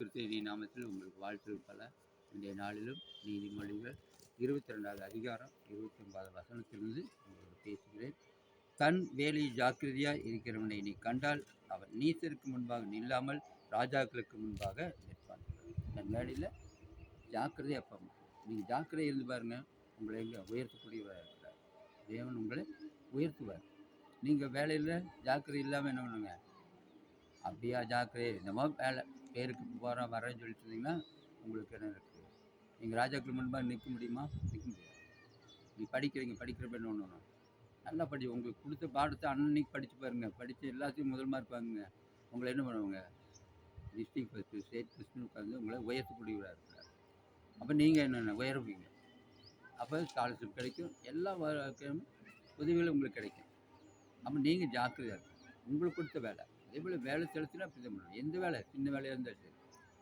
கிறிஸ்துவின் நாமத்தில் உங்களுக்கு வாழ்த்துக்கள் பல. இன்றைய நாளிலும் நீதிமொழிகள் 22வது அதிகாரம் 29வது வசனத்திலிருந்து உங்களுக்கு பேசுகிறேன். தன் வேலையை ஜாக்கிரதையாக இருக்கிறவனை நீ கண்டால் அவன் நீசருக்கு முன்பாக நில்லாமல் ராஜாக்களுக்கு முன்பாக நிற்பான். தன் வேலையில் ஜாக்கிரதையாக இருப்பாங்க. நீங்கள் ஜாக்கிரதையாக இருந்து பாருங்கள், உங்களை எங்கே உயர்த்தக்கூடியவராக இருக்கிறார். தேவன் உங்களை உயர்த்துவார். நீங்கள் வேலையில் ஜாக்கிரதை இல்லாமல் என்ன பண்ணுங்க, அப்படியா ஜாக்கிரதை என்னமோ வேலை பேருக்கு போகிறோம் வரேன்னு சொல்லிட்டு இருந்தீங்கன்னா உங்களுக்கு என்ன இருக்குது? நீங்கள் ராஜாக்கள் முன்பாக நிற்க முடியுமா? நிற்க முடியாது. நீ படிக்கிறப்ப என்ன ஒன்று நல்லா உங்களுக்கு கொடுத்த பாடத்தை அன்னைக்கு படித்து பாருங்கள். படித்து எல்லாத்தையும் முதல் மார்க் வாங்குங்க. உங்களை என்ன பண்ணுவாங்க, டிஸ்ட்ரிக்ட் ஃபஸ்ட்டு ஸ்டேட் ஃபஸ்ட்டுன்னு உட்காந்து உங்களை உயர்த்தக்கூடியவராக இருக்கிறார். அப்போ நீங்கள் என்னென்ன உயர்வீங்க. அப்போ ஸ்காலர்ஷிப் கிடைக்கும், எல்லா உதவிகளும் உங்களுக்கு கிடைக்கும். அப்போ நீங்கள் ஜாக்கிரதையாக இருக்கணும். உங்களுக்கு கொடுத்த வேலை அதே போல் வேலை செலுத்தினா அப்படி தான் பண்ணணும். எந்த வேலை சின்ன வேலையாக இருந்தால் சரி,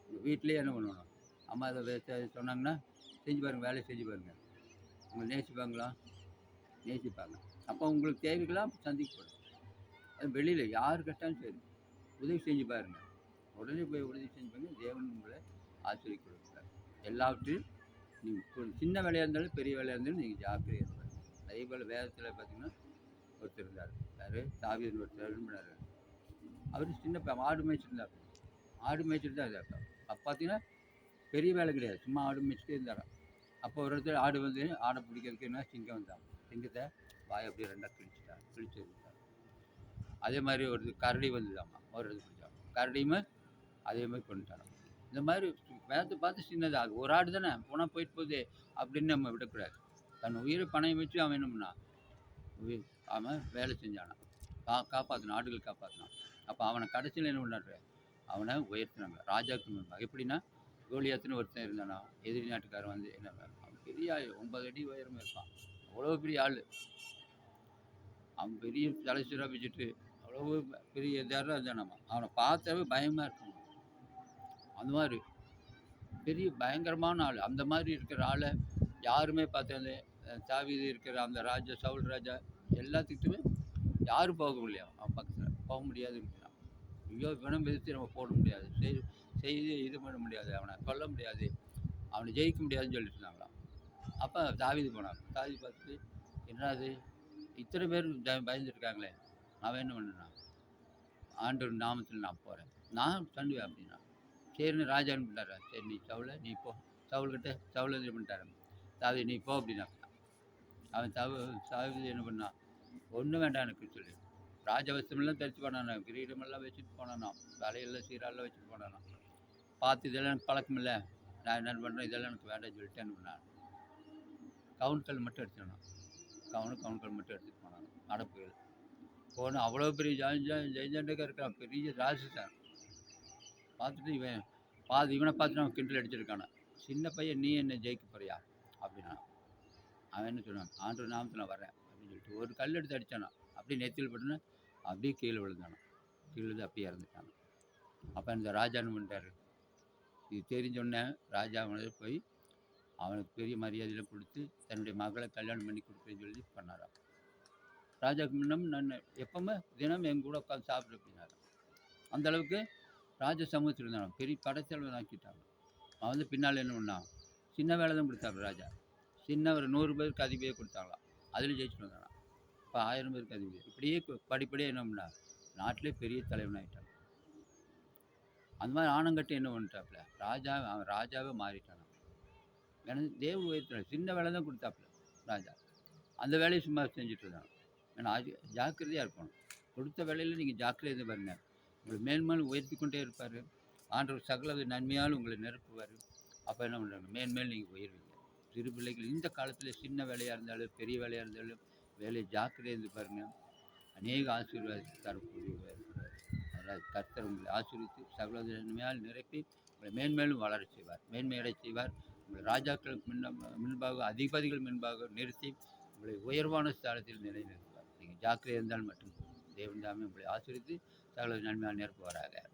உங்கள் வீட்டிலேயே என்ன பண்ணணும், அம்மா அதை சொன்னாங்கன்னா செஞ்சு பாருங்கள், வேலையை செஞ்சு பாருங்கள். உங்களை நேசிப்பாங்களா? நேசிப்பாங்க. அப்போ உங்களுக்கு தேவைகளாம் சந்திக்கப்படும். அது வெளியில் யார் கேட்டாலும் சரி உதவி செஞ்சு பாருங்கள். உடனே போய் உதவி செஞ்சு பாருங்கள். தேவன் உங்களை ஆசிரியர் கொடுக்குறார். எல்லாவற்றையும் நீங்கள் சின்ன வேலையாக இருந்தாலும் பெரிய வேலையாக இருந்தாலும் நீங்கள் ஜாக்கிரதையாக இருப்பார். அதே போல் வேதத்தில் பார்த்தீங்கன்னா ஒருத்தர் இருந்தார். யார்? தாவீது ஒருத்தர் பண்ணார். அவர் சின்ன ஆடு மேய்ச்சிருந்தார். ஆடு மேய்ச்சிட்டு தான் இருந்தார். அப்போ பார்த்தீங்கன்னா பெரிய வேலை கிடையாது, சும்மா ஆடு மேய்ச்சிட்டே இருந்தாராம். அப்போ ஒரு இடத்துல ஆடு வந்து ஆடை பிடிக்கிறதுக்கு என்ன சிங்கம் வந்தான். சிங்கத்தை வாயை அப்படியே ரெண்டாக கிழிச்சு இருந்தார். அதே மாதிரி ஒரு கரடி வந்துதாம்மா, ஒரு இது பிடிச்சாங்க. கரடியுமே அதே மாதிரி கொண்டுட்டாங்க. இந்த மாதிரி வேதத்தை பார்த்து சின்னது அது ஒரு ஆடு தானே போனால் போயிட்டு போகுது அப்படின்னு நம்ம விடக்கூடாது. தன் உயிரை பணையம் வச்சு அவன் என்ன பண்ணான், அவன் வேலை செஞ்சானான், காப்பாற்றினான், ஆடுகள் காப்பாற்றினான். அப்போ அவனை கடைசியில் என்ன பண்ணாரு, அவனை உயர்த்தினாங்க ராஜாவுக்கு முன்பாக. எப்படின்னா கோலியாத்துன்னு ஒருத்தன் இருந்தானா, எதிரி நாட்டுக்காரன் வந்து என்ன, அவன் பெரிய 9 அடி உயரமாக இருப்பான். அவ்வளோ பெரிய ஆள். அவன் பெரிய தலைச்சீராக வச்சுட்டு அவ்வளோ பெரிய இதாக இருந்தானாமா. அவனை பார்த்தாவே பயமாக இருக்கணும். அந்த மாதிரி பெரிய பயங்கரமான ஆள். அந்த மாதிரி இருக்கிற ஆளை யாருமே பார்த்தாலே தாவீது இருக்கிற அந்த ராஜா, சவுல் ராஜா எல்லாத்துக்கிட்டுமே யாரும் போக முடியாது. அவன் பக்கத்தில் போக முடியாதுன்னு இருக்கிறான். ஐயோ இவனை எதிர்த்து நம்ம போட முடியாது, செய்து இது பண்ண முடியாது, அவனை கொல்ல முடியாது, அவனை ஜெயிக்க முடியாதுன்னு சொல்லிட்டு இருந்தாங்களாம். அப்போ தாவீது போனான். தாவீது பார்த்துட்டு என்னது இத்தனை பேர் பயந்துருக்காங்களே, அவன் என்ன பண்ணான், ஆண்டவர் நாமத்தில் நான் போகிறேன், நான் தண்டுவேன் அப்படின்னா. சரின்னு ராஜா அனுப்பிட்டாரா, சரி நீ நீ போ. சவுல்கிட்ட சவுல் இது பண்ணிட்டாரு, தாவீது நீ போ அப்படின்னா. அவன் தாவீது என்ன பண்ணான், ஒன்றும் வேண்டாம் எனக்கு சொல்லி ராஜவசமெல்லாம் தரிச்சு போனானா, கிரீடமெல்லாம் வச்சுட்டு போனானா, தலையெல்லாம் சீராலாம் வச்சுட்டு போனானா. பார்த்து இதெல்லாம் எனக்கு பழக்கம் இல்லை, நான் என்ன பண்ணுறேன், இதெல்லாம் எனக்கு வேண்டாம்னு சொல்லிட்டு என்ன பண்ணான், கவுன்கள் மட்டும் எடுத்துனான். கவுன்கள் மட்டும் எடுத்துகிட்டு போனான். அடப்புகள் போனால் அவ்வளோ பெரிய ஜெயஜாண்டக்காக இருக்கான், பெரிய ராஜஸ்தான். பார்த்துட்டு இவனை பார்த்துட்டு அவன் கிண்டல் அடிச்சிருக்கானா, சின்ன பையன் நீ என்ன ஜெயிக்க போறியா அப்படின்னா. அவன் என்ன சொன்னான், ஆண்டவர் நாமத்தில் நான் வரேன் அப்படின்னு சொல்லிட்டு ஒரு கல் எடுத்து அடித்தானா, அப்படியே நெத்தியில் பட்டுன்னு அப்படியே கீழே விழுந்தானோ, கீழே விழுந்து அப்படியே இறந்துட்டாங்க. அப்போ இந்த ராஜான்னு பண்ணிட்டாரு. இது தெரிஞ்சோடனே ராஜா அவனை போய் அவனுக்கு பெரிய மரியாதையெல்லாம் கொடுத்து தன்னுடைய மகளை கல்யாணம் பண்ணி கொடுக்குறேன்னு சொல்லி பண்ணாராம். ராஜாவுக்கு முன்னம் நான் எப்பவுமே தினம் என் கூட உட்காந்து சாப்பிட்டு அப்படின்னாரு. அந்தளவுக்கு ராஜ சமூகத்தில் இருந்தான். பெரிய படைத்தலைவன் ஆக்கிட்டாங்க. அவன் வந்து பின்னால் என்ன பண்ணான், சின்ன வேலை தான் கொடுத்தாரு ராஜா. சின்ன ஒரு 100 பேருக்கு அதிபதியே கொடுத்தாங்களாம். அதில் ஜெயிச்சுட்டு வந்தானா. இப்போ 1000 பேருக்கு அதிபதி. இப்படியே படிப்படியாக என்ன பண்ணா, நாட்டிலே பெரிய தலைவனாகிட்டான். அந்த மாதிரி ஆனங்கட்டி என்ன பண்ணிட்டாப்புல, அவன் ராஜாவே மாறிட்டான். ஏன்னா தேவ உயர்த்தினார். சின்ன வேலை தான் கொடுத்தாப்புல ராஜா. அந்த வேலையை சும்மா செஞ்சுட்டு இருந்தான். ஏன்னா ஜாக்கிரதையாக இருக்கணும். கொடுத்த வேலையில் நீங்கள் ஜாக்கிரதையாக பாருங்க, உங்களை மேன்மேலும் உயர்த்தி கொண்டே இருப்பார். ஆண்டவர் சகல நன்மையாலும் உங்களை நிரப்புவார். அப்போ என்ன பண்ணுறாங்க, மேன்மேலும் நீங்கள் உயர்வீங்க. சிறு பிள்ளைகள் இந்த காலத்தில் சின்ன வேலையாக இருந்தாலும் பெரிய வேலையாக இருந்தாலும் வேலையை ஜாக்கிரதையாக இருந்து பாருங்கள். அநேக ஆசீர்வாதத்தை தரக்கூடியவர் இருக்கிறார். அதனால் கர்த்தர் உங்களை ஆசீர்வித்து சகல நன்மையால் நிரப்பி உங்களை மேன்மேலும் வளர செய்வார், மேன்மையடை செய்வார். உங்களை ராஜாக்களுக்கு முன்பாக அதிபதிகள் முன்பாக நிறுத்தி உங்களை உயர்வான ஸ்தானத்தில் நிலைநிறுத்துவார். நீங்கள் ஜாக்கிரதை இருந்தால் மட்டும் தேவன் தாமே உங்களை ஆசீர்வித்து சகல நன்மையால் நிரப்புவாராக.